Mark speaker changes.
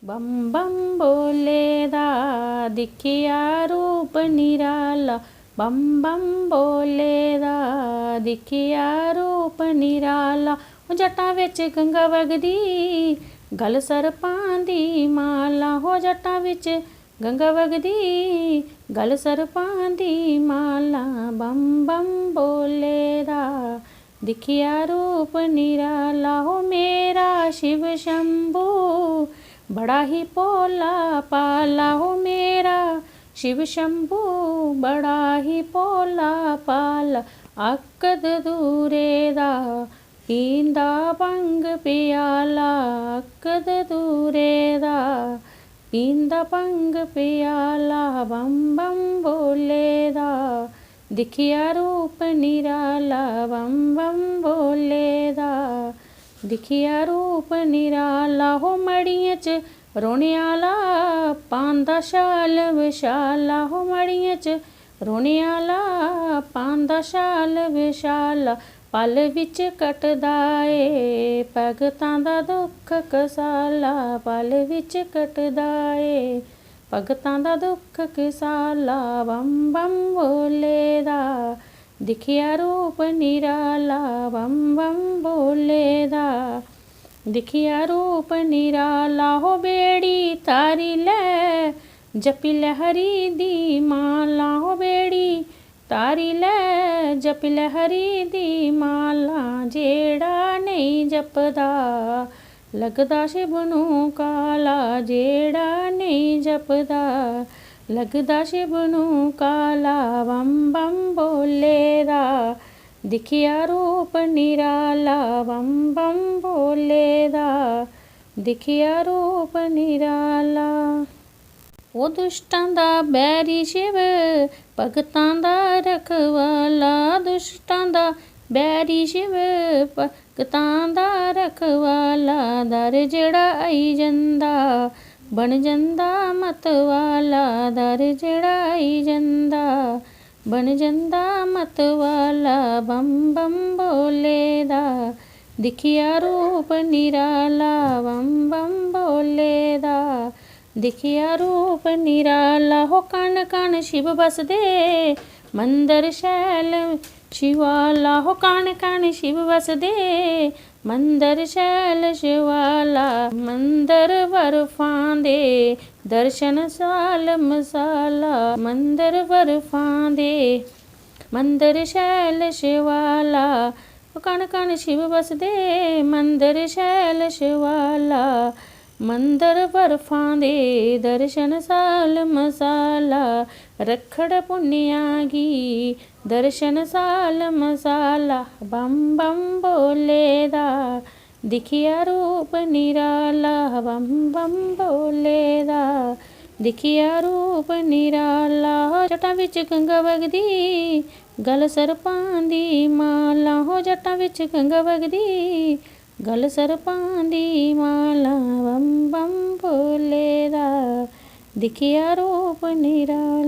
Speaker 1: बम बम बोले दा दिखिया रूप निराला, बम बम बोले दा दिखिया रूप निराला। हो जटां विच गंगा वगदी गल सरपां दी माला, हो जटां विच गंगा वगदी गल सरपां दी माला। बम बम बोले दा दिखिया रूप निराला, हो मेरा शिव शंभू बड़ा ही भोला पाला। हो मेरा शिव शंभू बड़ा ही भोला पाला। अकद दूरे दा पींदा भंग पियाला, अकद दूरे दा पींदा भंग पियाला। बम बम बोले दा दिखिया रूप निराला, बम बम बोले दा दिखिया रूप निराला। हो मड़ियां च रोने आला पांदा शाल विशाला, हो मड़ियां च रोने आला पांदा शाल विशाला। पल विच कटदा ए भगतां दा दुख कसाला, पल विच कटदा ए भगतां दा दुख कसाला। बम बम बोले दा दिखिया रूप निराला, बम बम बोले दा दिखिया रूप निराला। हो बेड़ी तारी लै जपी लै हरी दी माला, हो बेड़ी तारी लै जपी लै हरी दी माला। जेड़ा नहीं जपदा लगदा शिव नूं काला, जेड़ा नहीं जपदा लगदा शिव नूं काला। बम बम बोले दा दिखिया रूप निराला, बम बम बोले दा दिखिया रूप निराला। ओ दुष्टां दा बैरी शिव भगतां दा रखवाला, दुष्टां दा बैरी शिव भगतां दा रखवाला। दर जेड़ा आई जंदा बन जंदा मतवाला, दर जेड़ा आई जंदा बन जंदा मतवाला। बम बम बोले दा दिखिया रूप निराला, बम बम बोले दा दिखिया रूप निराला। हो कण कण शिव बसदे मंदर शैल शिवाला, हो कण कण शिव बसदे मंदर शैल शिवाला। मंदर बर्फां दे दर्शन साल मसाला, मंदर बर्फां दे मंदर शैल शिवाला। कण कण शिव बसदे मंदर शैल शिवाला, मंदर बर्फां दे दर्शन साल मसाला। रखड़ पुन्नेआ गी दर्शन साल मसाला। बम बम बोले दा दिखिया रूप निराला, बम बम बोले दा दिखिया रूप निराला। जटां विच गंगा वगदी गल सरपां दी माला, हो जटां विच गंगा वगदी गल सरपां दी माला। बम बम बोले दा दिखिया रूप निराला।